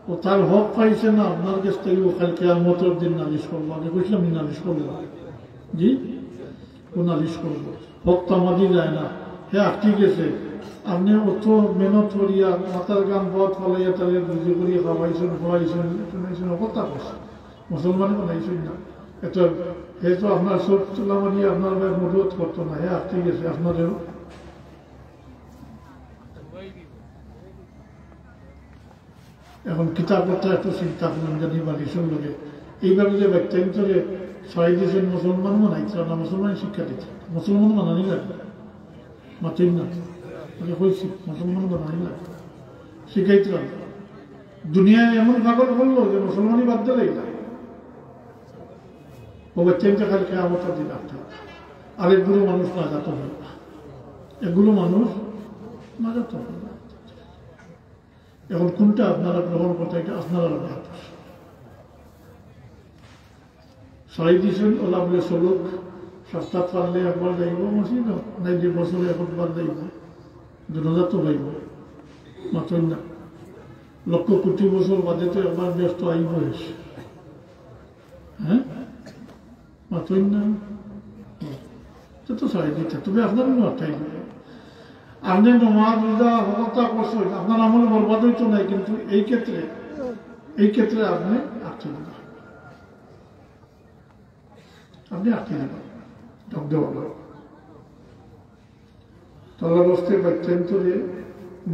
ও তার হক পাইছে না, আপনার কাছ থেকে ও কালকে কিয়ামতের দিন নালিশ করবো, আমি কইছিলাম নালিশ করবো, জি ও নালিশ করবো, হক তামাদি যায় না, হ্যাঁ ঠিক আছে আপনি অত মেহনত করিয়া মাথার গান পথ ফলাইয়া তাদের বুঝে করিয়া খাওয়াইছেন খোয়াইছেন শুনাইছেন কথা করছে, মুসলমান বানাইছেন না, এটা হে তো আপনার সব তুলা মানিয়ে আপনার মদত করতো না, হ্যাঁ ঠিক আছে আপনাদেরও এখন কিতাব কথা একটু চিন্তা করুন জানি বালিশন লোকে এইভাবে যে ব্যক্তান্তরে ছয় দিয়েছেন মুসলমান মানাইছিল না, মুসলমান শিক্ষা দিচ্ছে, মুসলমান মানানি লাগে মাতিন না হয়েছি মুসলমান বানানি লাগে শিখাইছিলাম, দুনিয়ায় এমন পাগল করলো যে মুসলমানই বাদ দিলেই না, ও বাচ্চাকে খালি কেয়ামতের দিন আসতে, আর এগুলো মানুষ না যাত হয় না, এগুলো মানুষ না যাত হয় না। এখন কোনটা আপনারা গ্রহণ করতে, এটা আপনারা ব্যাপার, সাড়ে দিয়েছেন ওলা বলে চলুক, সস্তা পারলে একবার যাইব মসজিদ, নাই যে বছরে একবার যাইব, দুর্জাত হইব মাত্র না, লক্ষ কোটি বছর বাদে তো একবার ব্যস্ত আইব এসে, হ্যাঁ মাত্র না তো সাড়ে দিতে, তবে আপনার অর্থাই আপনি নমাজ রোজা হকতা করছেন, আপনার আমল বরবাদ হইতো নাই, কিন্তু এই ক্ষেত্রে আপনি আটকে দেবেন, আপনি আটকে দেবেন শব্দ বলো তলাবস্থায় বাচ্চান্তরে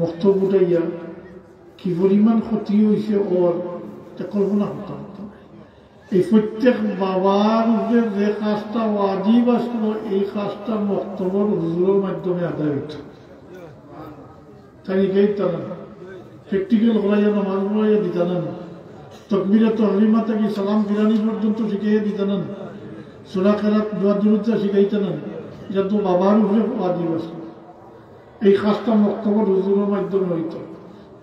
বক্তব্য উঠাইয়া কি পরিমাণ ক্ষতি হয়েছে ওর কল্পনা করতে হতো। এই প্রত্যেক বাবার যে কাজটা ওয়াজিব আসলো, এই কাজটা বক্তব্যের হুজুরের মাধ্যমে আদায় হইত, তাই গাইতা না, প্র্যাকটিক্যাল করাইয়া নামাজ পড়াইয়া দিতা না, তকবিরা তহরিমা থেকে সালাম ফিরানি পর্যন্ত শিখাইয়া দিতা না, সূরা কেরাত দোয়া দুরূদ শিখাইতা না, এটা তো বাবার উপরে ওয়াজিব আসলো, এই কাজটা বক্তব্যের হুজুরের মাধ্যমে হইত,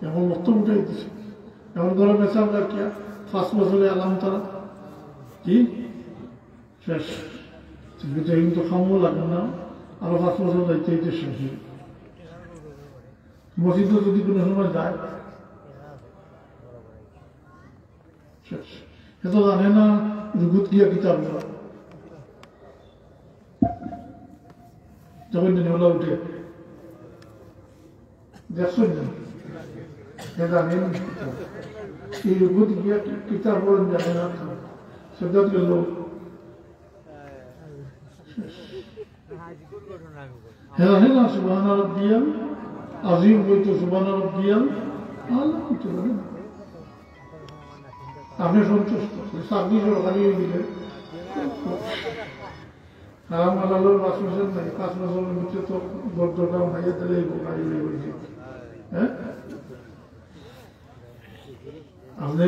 এখন বক্তব্য উঠাই দিছে, এখন ধরো বেচার রাখিয়া 5 বছরে আলাম তারা কি শেষ, কিন্তু খামও লাগে না, আরো 5 বছর যাইতে হইতে শেষ, মসজিদে যদি কোনো সময় যায় শেষ, এত জানে না রুগুত গিয়া কিতাব যখন ওলা উঠে দেখছেন না, জানেন এই রুগুত গিয়া কিতাব পড়েন জানে না, সেটা গেল হ্যাঁ জানে না সুবহান রাব্বিয়াল আজিম বইতো সুবহান রাব্বিয়াল আল্লাহ করতে পারেন, আপনি সন্তুষ্ট, সাবনি সরকারি হয়ে দিলেন, হারাম হালালের 5 বছর নাই, 5 বছরের মধ্যে তো দরকার ভাইয়া দিলে গাড়ি হয়েছে, হ্যাঁ আপনি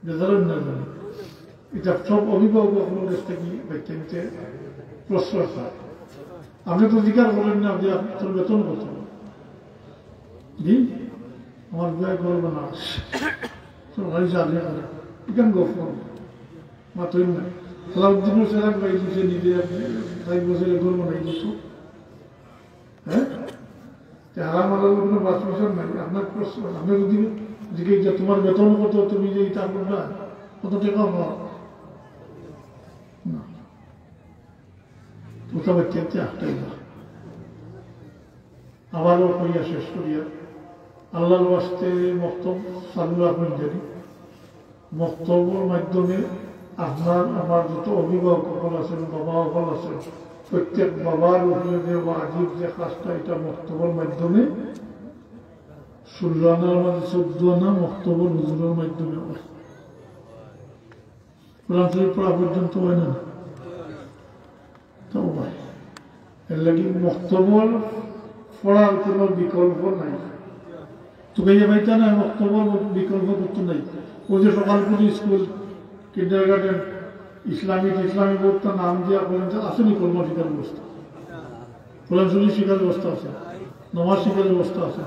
বেজারেন না জানেন, এটা সব অভিভাবকের কাছ থেকে ব্যক্তিতে প্রশ্রয় পায়, আপনি তো অধিকার বলেন না যে আপনার বেতন কত, জি আমার ব্যয় করবো না সরকারি চাকরি করে এখান গপ করবো মাত্রই না, সালাউদ্দিনের সেরাক বাই দিচ্ছে নিজে, আপনি 5 বছরে করবো নাই দিত, হ্যাঁ হারাম আলাদা কোনো 5 বছর নাই, আপনার প্রশ্ন, আপনি যদি জিজ্ঞেস তোমার বেতন কত, তুমি যে এটা করবা কত টাকা পাওয়া না, কোথাও বাচ্চাতে আটটাই না, আবারও করিয়া শেষ করিয়া আল্লাহর ওয়াস্তে বক্তব্য চালু রাখবেন, জানি বক্তব্যের মাধ্যমে আপনার আমার যত অভিভাবক সকল আছেন, বাবা সকল আছেন, প্রত্যেক বাবার উপরে যে ওয়াজিব যে কাজটা, এটা বক্তব্যের মাধ্যমে 16 আনার মাঝে 14 আনা বক্তব্যের হুজুরের মাধ্যমে হয়, কোরআন শরীফ পড়া পর্যন্ত হয় না, তাও হয়, এর লাগে বক্তব্যের পড়ার কোনো বিকল্প নাই, তোকে পাইতা না বক্তব্যের বিকল্প করতে নাই, ওই যে সকালপুরি স্কুল কিন্ডার গার্ডেন ইসলামী বোর্ডটা নাম দিয়া বলেন আসেনি কর্ম শিকার ব্যবস্থা, কোরআন শরীফ শিকার ব্যবস্থা আছে, নামাজ শিকার ব্যবস্থা আছে,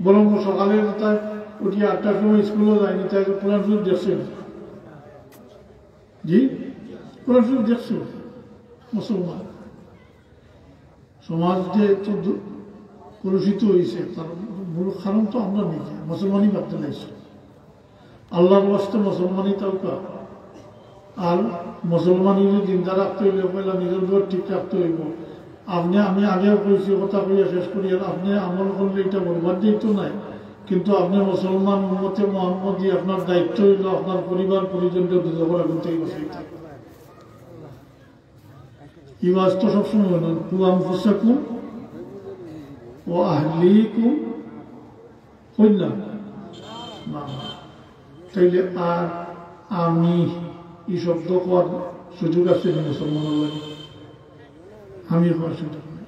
বরং সকালে তাই উঠিয়ে 8টার সময় স্কুলেও যায়নি, তাই কোরআন শরীফ দেখছেন, জি কোরআন শরীফ দেখছেন, মুসলমান সমাজ যে কলুষিত হয়েছে তার মূল কারণ তো আমরা নিজে মুসলমানই বাদ দিলাইছি, আল্লাহর ওয়াস্তে মুসলমানই তাও আর মুসলমান জিন্দা রাখতে হইলে পয়লা নিজের ঘর ঠিক রাখতে হইব। আমি আগেও কইছি, কথা কইয়া শেষ করি, আপনি আমল করলে এটা বরবাদ দিত নাই, কিন্তু আপনি মুসলমান উম্মতে মুহাম্মদী, আপনার দায়িত্ব হইল আপনার পরিবার পরিজনকে দুজনের আগুন থেকে বাঁচাইতে। এই ওয়াজ তো সবসময় বলেন, কু আনফুসাকুম ও আহলিকুম কইলাম না, তাইলে আর আমি এই শব্দ করার সুযোগ আছে মুসলমানের লাগে? আমি করার সুযোগ নেই।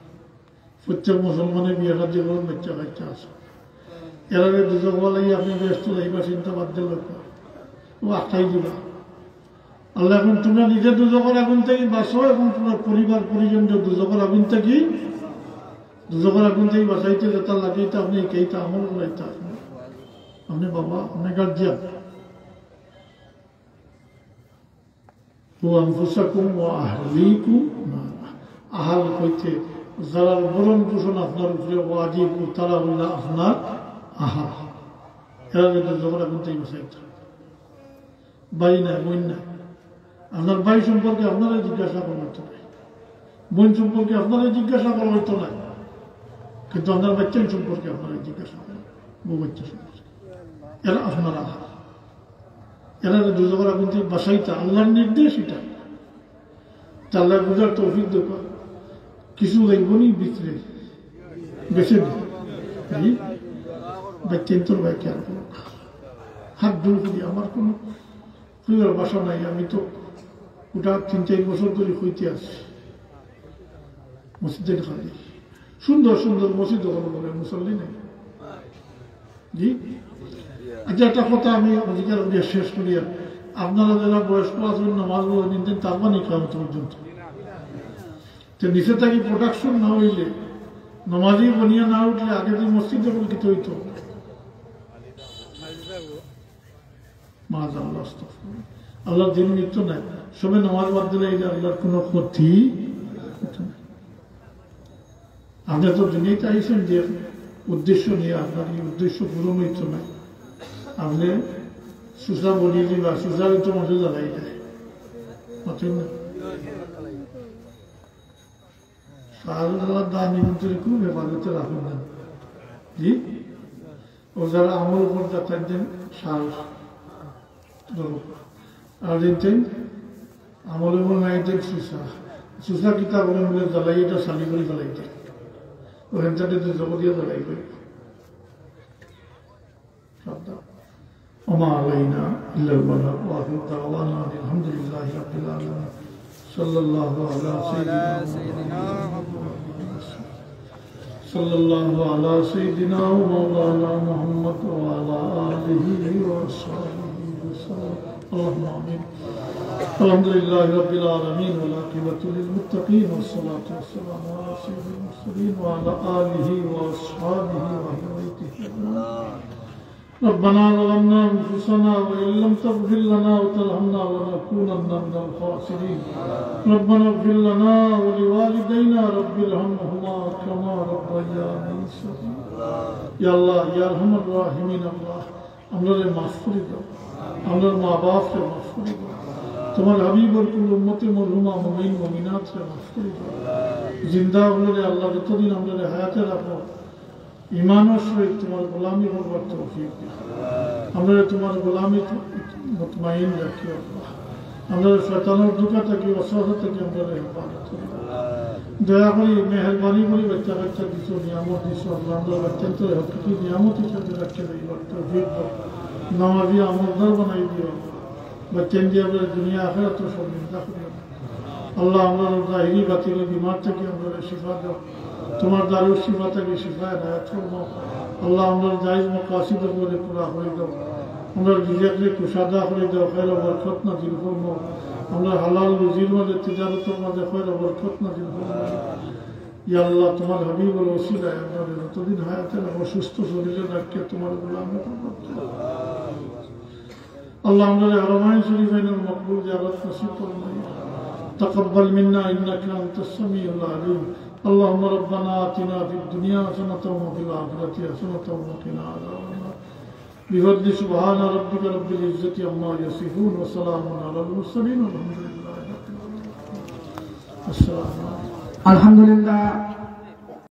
প্রত্যেক মুসলমানের বিয়েটা যে কোনো বাচ্চা কাচ্চা আছে, এরা দুজক বলাই আপনি ব্যস্ত যাইবা, চিন্তা বাদ দিল ও আটকাই দিবা। আল্লাহ এখন তোমরা নিজের দুজকের আগুন থেকে বাঁচো এবং তোমার পরিবার পরিজনকে দুজকের আগুন থেকে বাঁচাইতে যেটা লাগাইতে আপনি কেইটা আমল করাইতে আপনি বাবা, আপনি গার্জিয়ান। আহাল হইতে যারা বরণ পোষণ আপনার উপরে ওয়াজিব, তারা হইল আপনার আহাল। এরা দুজকের আগুন থেকে বাঁচাইতে। বাই নাই, বোন নাই, আপনার ভাই সম্পর্কে আপনারা জিজ্ঞাসা করা হইতো না, বোন সম্পর্কে আপনারা জিজ্ঞাসা করা হইতো না, কিন্তু আপনার বাচ্চা সম্পর্কে আপনারা জিজ্ঞাসা করেন, বউ বাচ্চা সম্পর্কে। এরা আপনারা এরা দুজকের আগুন থেকে বাসাইতে আল্লাহর নির্দেশ এটা। আল্লাহ বুঝার তৌফিক দোকান কিছু দেখবনি ভিতরে বেছে দিই বাচ্চেন্তর ভাই খেয়াল করো, হাত দূর করি। আমার কোনো খুঁজার বাসা নাই, আমি তো ওটা 3-4 বছর ধরে হইতে আসছি মসজিদের খালি। সুন্দর সুন্দর মসজিদ ওখানে বলে মুসল্লি নেই। জি আচ্ছা, একটা কথা আমি অধিকার শেষ করিয়া, আপনারা যারা বয়স্ক আছেন নামাজগুলো নিতেন তার মানে কেমন পর্যন্ত নিচে থাকি প্রোডাকশন না হইলে, নামাজি বনিয়া না উঠলে আগে যে মসজিদে বলতে হইতো। আল্লাহর দিন নিত্য নাই, সবে নামাজ বাদ দিলে এই যে আল্লাহর কোনো ক্ষতি। আপনি তো দুনিয়াতে আইসেন যে উদ্দেশ্য নিয়ে, আপনার এই উদ্দেশ্য পূরণ হইতো না। আপনি সুসা বলিয়ে দিবা, সুসার তো মাঝে জ্বালাই যায় না। দান নিমন্ত্রণ খুব হেফাজতে রাখুন না। জি ও যারা আমল উপর যাতায়াত দেন সাহস আর দিন আমলের উপর নাই দেন সুসা কিতা করে মিলে জ্বালাই, এটা সালি করে জ্বালাই দেয় ও হেনচাটে জগদিয়া জ্বালাই করে। وما علينا إلا البلاغ وآخر دعوانا الحمد لله رب العالمين صلى الله على سيدنا ومولانا محمد وعلى آله وصحبه وسلم. اللهم آمين. الحمد لله رب العالمين والعاقبة للمتقين والصلاة والسلام على سيد المرسلين وعلى آله وأصحابه وأهل بيته. ربنا ظلمنا أنفسنا وإن لم تغفر لنا وترحمنا لنكونن من الخاسرين. ربنا اغفر لنا ولوالدينا رب ارحمهما كما ربياني صغيرا. يا الله يا أرحم الراحمين, الله আমরারে মাফ করে দাও, আমরার মা বাপকে মাফ করে দাও, তোমার হাবিবর কুল উম্মতে মরহুমা মুমিন মুমিনাতকে মাফ করে দাও। জিন্দা আমরারে আল্লাহ যতদিন আমরারে হায়াতে রাখো, ইমানের সহিত তোমার গোলামি করবার তৌফিক দিও। আমরা তোমার গোলামি মুতমাইন রাখি, আমরা শয়তানের ধোঁকা থেকে অসহ্য থেকে আমরা হেফাজত করি। দয়া করি মেহরবানি করি বাচ্চা বাচ্চা দিছো, নিয়ামত দিছো, আমরা অত্যন্ত হকি নিয়ামত হিসাবে রাখতে দিবার তৌফিক দাও। নামাজি আমলদার বানাই দিও, বাচ্চা দিয়ে আমরা দুনিয়া আখিরাত সব নিন্দা করি। আল্লাহ আমরা জাহিরি বাতিল বিমার থেকে আমরা শিফা দাও, তোমার দারুর শিফা থেকে শিফায় রায়াত করবো। আল্লাহ আমরা জায়েজ মাকাসিদ করে পুরা হয়ে দাও, আমরা রিজিককে কুশাদা করে দাও, খৈর বরকত নাযিল করবো। আমরা হালাল রুজির মাঝে তিজারতের মাঝে খৈর বরকত নাযিল করবো। ইয়া আল্লাহ তোমার হাবিবুল ওসিলায় আমরা যতদিন হায়াতে রাখো, সুস্থ শরীরে রাখিয়ে তোমার গোলামি করবো। আল্লাহ আমরা হারামাইন শরীফাইনের মকবুল জিয়ারত নসিব করুন। تقبل منا إنك أنت السميع العليم. اللهم ربنا آتنا في الدنيا حسنة وفي الآخرة حسنة وقنا عذاب النار. بفضل سبحان ربك رب العزة عما يصفون وسلام على المرسلين والحمد لله رب العالمين. السلام عليكم. আলহামদুলিল্লাহ।